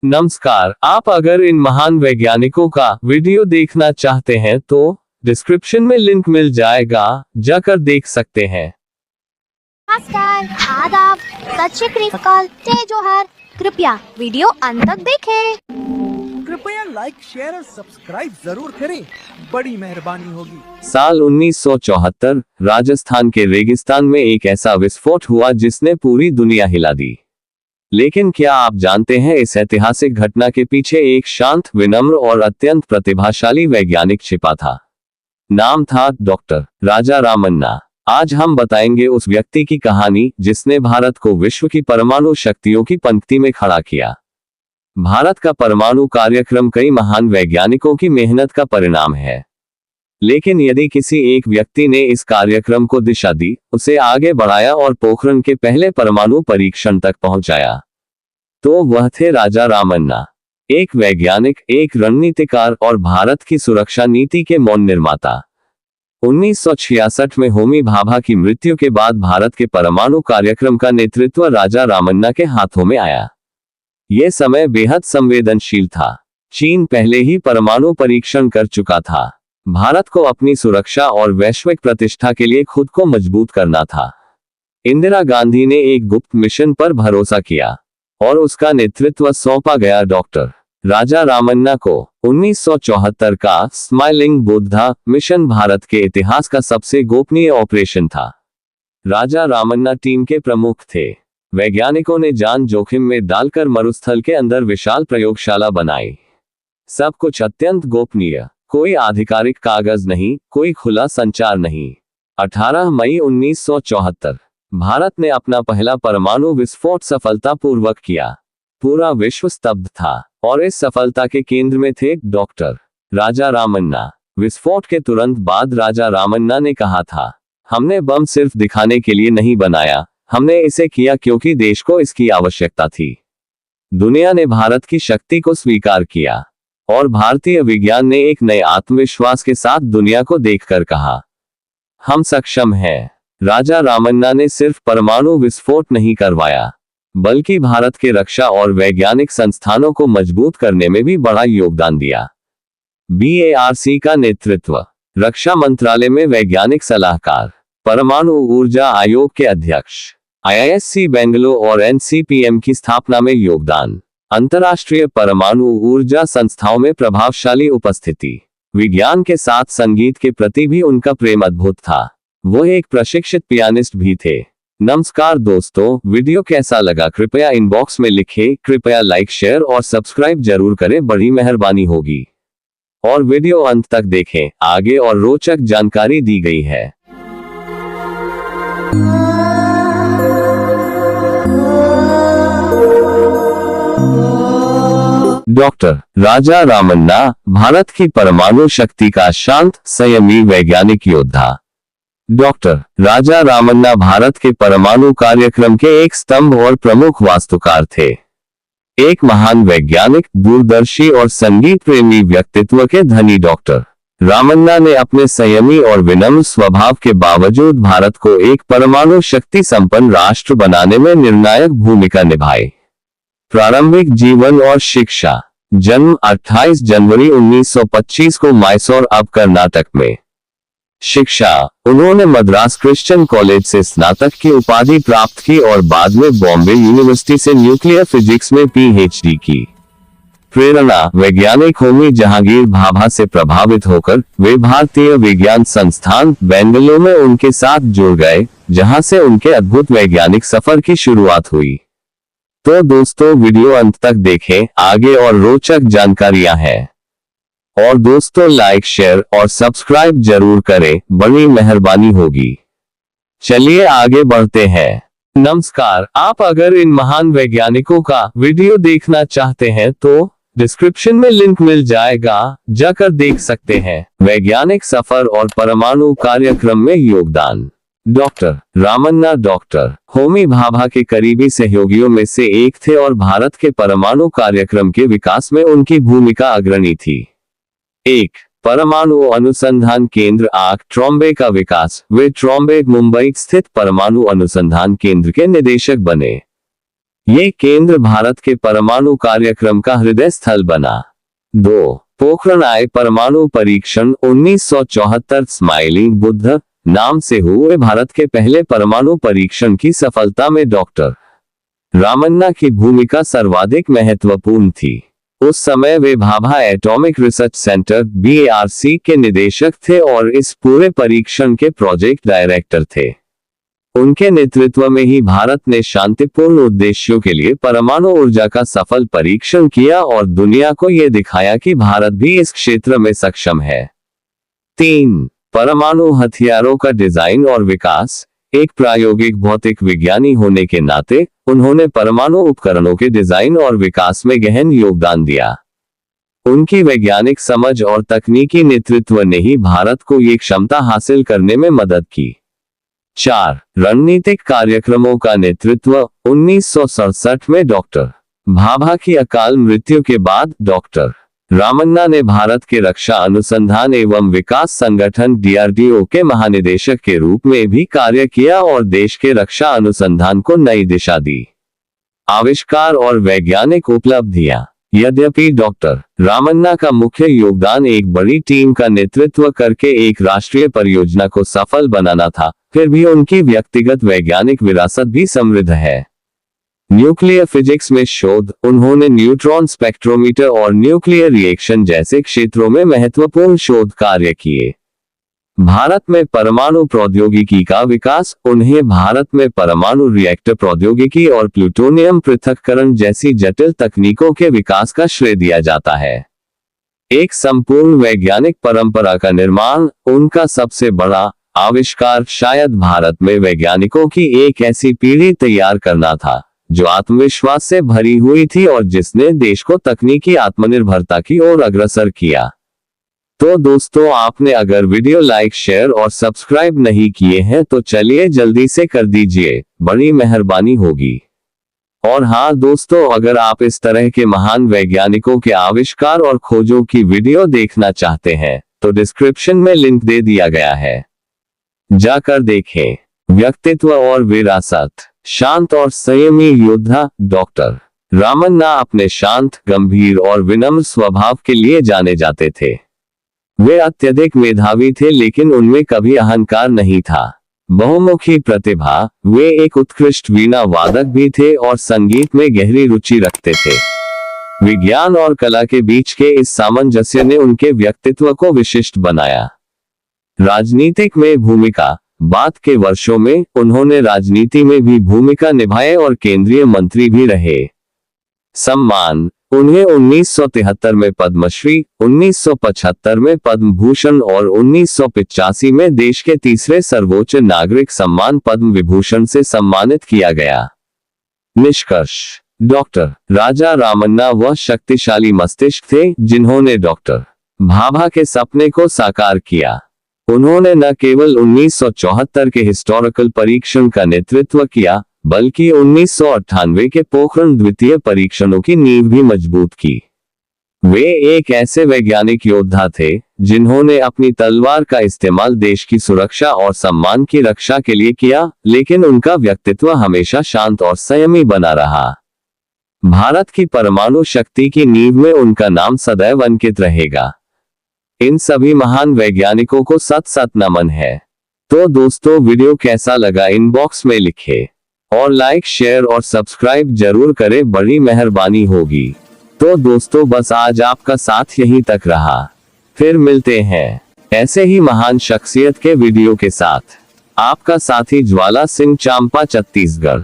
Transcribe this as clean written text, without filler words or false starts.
नमस्कार। आप अगर इन महान वैज्ञानिकों का वीडियो देखना चाहते हैं तो डिस्क्रिप्शन में लिंक मिल जाएगा, जाकर देख सकते हैं। नमस्कार, आदाब, सत श्री अकाल, जय जोहार। कृपया वीडियो अंत तक देखें। कृपया लाइक, शेयर और सब्सक्राइब जरूर करें, बड़ी मेहरबानी होगी। साल 1974 राजस्थान के रेगिस्तान में एक ऐसा विस्फोट हुआ जिसने पूरी दुनिया हिला दी। लेकिन क्या आप जानते हैं, इस ऐतिहासिक घटना के पीछे एक शांत, विनम्र और अत्यंत प्रतिभाशाली वैज्ञानिक छिपा था। नाम था डॉक्टर राजा रामन्ना। आज हम बताएंगे उस व्यक्ति की कहानी जिसने भारत को विश्व की परमाणु शक्तियों की पंक्ति में खड़ा किया। भारत का परमाणु कार्यक्रम कई महान वैज्ञानिकों की मेहनत का परिणाम है, लेकिन यदि किसी एक व्यक्ति ने इस कार्यक्रम को दिशा दी, उसे आगे बढ़ाया और पोखरण के पहले परमाणु परीक्षण तक पहुंचाया, तो वह थे राजा रामन्ना। एक वैज्ञानिक, एक रणनीतिकार और भारत की सुरक्षा नीति के मौन निर्माता। 1966 में होमी भाभा की मृत्यु के बाद भारत के परमाणु कार्यक्रम का नेतृत्व राजा रामन्ना के हाथों में आया। यह समय बेहद संवेदनशील था। चीन पहले ही परमाणु परीक्षण कर चुका था। भारत को अपनी सुरक्षा और वैश्विक प्रतिष्ठा के लिए खुद को मजबूत करना था। इंदिरा गांधी ने एक गुप्त मिशन पर भरोसा किया और उसका नेतृत्व सौंपा गया डॉक्टर राजा रामन्ना को। 1974 का स्माइलिंग बुद्धा मिशन भारत के इतिहास का सबसे गोपनीय ऑपरेशन था। राजा रामन्ना टीम के प्रमुख थे। वैज्ञानिकों ने जान जोखिम में डालकर मरुस्थल के अंदर विशाल प्रयोगशाला बनाई। सब कुछ अत्यंत गोपनीय, कोई आधिकारिक कागज नहीं, कोई खुला संचार नहीं। 18 मई 1974 भारत ने अपना पहला परमाणु विस्फोट सफलतापूर्वक किया। पूरा विश्व स्तब्ध था और इस सफलता के केंद्र में थे डॉक्टर राजा रामन्ना। विस्फोट के तुरंत बाद राजा रामन्ना ने कहा था, हमने बम सिर्फ दिखाने के लिए नहीं बनाया, हमने इसे किया क्योंकि देश को इसकी आवश्यकता थी। दुनिया ने भारत की शक्ति को स्वीकार किया और भारतीय विज्ञान ने एक नए आत्मविश्वास के साथ दुनिया को देखकर कहा, हम सक्षम हैं। राजा रामन्ना ने सिर्फ परमाणु विस्फोट नहीं करवाया, बल्कि भारत के रक्षा और वैज्ञानिक संस्थानों को मजबूत करने में भी बड़ा योगदान दिया। BARC का नेतृत्व, रक्षा मंत्रालय में वैज्ञानिक सलाहकार, परमाणु ऊर्जा आयोग के अध्यक्ष, IISc बेंगलुरु और NCPM की स्थापना में योगदान, अंतर्राष्ट्रीय परमाणु ऊर्जा संस्थाओं में प्रभावशाली उपस्थिति। विज्ञान के साथ संगीत के प्रति भी उनका प्रेम अद्भुत था। वो एक प्रशिक्षित पियानिस्ट भी थे। नमस्कार दोस्तों, वीडियो कैसा लगा कृपया इनबॉक्स में लिखें। कृपया लाइक, शेयर और सब्सक्राइब जरूर करें, बड़ी मेहरबानी होगी। और वीडियो अंत तक देखें, आगे और रोचक जानकारी दी गई है। डॉक्टर राजा रामन्ना भारत की परमाणु शक्ति का शांत, संयमी वैज्ञानिक योद्धा। डॉक्टर राजा रामन्ना भारत के परमाणु कार्यक्रम के एक स्तंभ और प्रमुख वास्तुकार थे। एक महान वैज्ञानिक, दूरदर्शी और संगीत प्रेमी व्यक्तित्व के धनी डॉक्टर रामन्ना ने अपने संयमी और विनम्र स्वभाव के बावजूद भारत को एक परमाणु शक्ति संपन्न राष्ट्र बनाने में निर्णायक भूमिका निभाई। प्रारंभिक जीवन और शिक्षा। जन्म 28 जनवरी 1925 को मैसूर, अब कर्नाटक में। शिक्षा, उन्होंने मद्रास क्रिश्चियन कॉलेज से स्नातक की उपाधि प्राप्त की और बाद में बॉम्बे यूनिवर्सिटी से न्यूक्लियर फिजिक्स में PhD की। प्रेरणा, वैज्ञानिक होमी जहांगीर भाभा से प्रभावित होकर वे भारतीय विज्ञान संस्थान बेंगलुरु में उनके साथ जुड़ गए, जहां से उनके अद्भुत वैज्ञानिक सफर की शुरुआत हुई। तो दोस्तों, वीडियो अंत तक देखें, आगे और रोचक जानकारियां हैं। और दोस्तों, लाइक, शेयर और सब्सक्राइब जरूर करें, बड़ी मेहरबानी होगी। चलिए आगे बढ़ते हैं। नमस्कार। आप अगर इन महान वैज्ञानिकों का वीडियो देखना चाहते हैं तो डिस्क्रिप्शन में लिंक मिल जाएगा, जाकर देख सकते हैं। वैज्ञानिक सफर और परमाणु कार्यक्रम में योगदान। डॉक्टर रामन्ना डॉक्टर होमी भाभा के करीबी सहयोगियों में से एक थे और भारत के परमाणु कार्यक्रम के विकास में उनकी भूमिका अग्रणी थी। 1. परमाणु अनुसंधान केंद्र आग ट्रॉम्बे का विकास। वे ट्रॉम्बे, मुंबई स्थित परमाणु अनुसंधान केंद्र के निदेशक बने। ये केंद्र भारत के परमाणु कार्यक्रम का हृदय स्थल बना। 2. पोखरण I परमाणु परीक्षण 1974 स्माइलिंग बुद्ध नाम से हुए भारत के पहले परमाणु परीक्षण की सफलता में डॉक्टर रामन्ना की भूमिका सर्वाधिक महत्वपूर्ण थी। उस समय वे Bhabha atomic research centre BARC के निदेशक थे और इस पूरे परीक्षण के प्रोजेक्ट डायरेक्टर थे। उनके नेतृत्व में ही भारत ने शांतिपूर्ण उद्देश्यों के लिए परमाणु ऊर्जा का सफल परीक्षण किया और दुनिया को यह दिखाया कि भारत भी इस क्षेत्र में सक्षम है। 3. परमाणु हथियारों का डिजाइन और विकास। एक प्रायोगिक भौतिक विज्ञानी होने के नाते उन्होंने परमाणु उपकरणों के डिजाइन और विकास में गहन योगदान दिया। उनकी वैज्ञानिक समझ और तकनीकी नेतृत्व ने ही भारत को ये क्षमता हासिल करने में मदद की। 4. रणनीतिक कार्यक्रमों का नेतृत्व। 1967 में डॉक्टर भाभा की अकाल मृत्यु के बाद डॉक्टर रामन्ना ने भारत के रक्षा अनुसंधान एवं विकास संगठन DRDO के महानिदेशक के रूप में भी कार्य किया और देश के रक्षा अनुसंधान को नई दिशा दी। आविष्कार और वैज्ञानिक उपलब्धियां। यद्यपि डॉक्टर रामन्ना का मुख्य योगदान एक बड़ी टीम का नेतृत्व करके एक राष्ट्रीय परियोजना को सफल बनाना था, फिर भी उनकी व्यक्तिगत वैज्ञानिक विरासत भी समृद्ध है। न्यूक्लियर फिजिक्स में शोध। उन्होंने न्यूट्रॉन स्पेक्ट्रोमीटर और न्यूक्लियर रिएक्शन जैसे क्षेत्रों में महत्वपूर्ण शोध कार्य किए। भारत में परमाणु प्रौद्योगिकी का विकास। उन्हें भारत में परमाणु रिएक्टर प्रौद्योगिकी और प्लूटोनियम पृथक्करण जैसी जटिल तकनीकों के विकास का श्रेय दिया जाता है। एक संपूर्ण वैज्ञानिक परंपरा का निर्माण। उनका सबसे बड़ा आविष्कार शायद भारत में वैज्ञानिकों की एक ऐसी पीढ़ी तैयार करना था जो आत्मविश्वास से भरी हुई थी और जिसने देश को तकनीकी आत्मनिर्भरता की ओर अग्रसर किया। तो दोस्तों, आपने अगर वीडियो लाइक, शेयर और सब्सक्राइब नहीं किए हैं तो चलिए जल्दी से कर दीजिए, बड़ी मेहरबानी होगी। और हाँ दोस्तों, अगर आप इस तरह के महान वैज्ञानिकों के आविष्कार और खोजों की वीडियो देखना चाहते हैं तो डिस्क्रिप्शन में लिंक दे दिया गया है, जाकर देखें। व्यक्तित्व और विरासत। शांत और संयमी योद्धा। डॉक्टर रामन्ना अपने शांत, गंभीर और विनम्र स्वभाव के लिए जाने जाते थे। वे अत्यधिक मेधावी थे लेकिन उनमें कभी अहंकार नहीं था। बहुमुखी प्रतिभा। वे एक उत्कृष्ट वीणा वादक भी थे और संगीत में गहरी रुचि रखते थे। विज्ञान और कला के बीच के इस सामंजस्य ने उनके व्यक्तित्व को विशिष्ट बनाया। राजनीतिक में भूमिका। बाद के वर्षों में उन्होंने राजनीति में भी भूमिका निभाए और केंद्रीय मंत्री भी रहे। सम्मान। उन्हें 1973 में पद्मश्री, 1975 में पद्म भूषण और 1985 में देश के तीसरे सर्वोच्च नागरिक सम्मान पद्म विभूषण से सम्मानित किया गया। निष्कर्ष। डॉक्टर राजा रामन्ना वह शक्तिशाली मस्तिष्क थे जिन्होंने डॉक्टर भाभा के सपने को साकार किया। उन्होंने न केवल 1974 के हिस्टोरिकल परीक्षण का नेतृत्व किया बल्कि 1998 के पोखरण द्वितीय परीक्षणों की नींव भी मजबूत की। वे एक ऐसे वैज्ञानिक योद्धा थे जिन्होंने अपनी तलवार का इस्तेमाल देश की सुरक्षा और सम्मान की रक्षा के लिए किया, लेकिन उनका व्यक्तित्व हमेशा शांत और संयमी बना रहा। भारत की परमाणु शक्ति की नींव में उनका नाम सदैव अंकित रहेगा। इन सभी महान वैज्ञानिकों को सत सत नमन है। तो दोस्तों, वीडियो कैसा लगा इनबॉक्स में लिखे और लाइक, शेयर और सब्सक्राइब जरूर करें, बड़ी मेहरबानी होगी। तो दोस्तों, बस आज आपका साथ यहीं तक रहा। फिर मिलते हैं ऐसे ही महान शख्सियत के वीडियो के साथ। आपका साथी ज्वाला सिंह, चांपा, छत्तीसगढ़।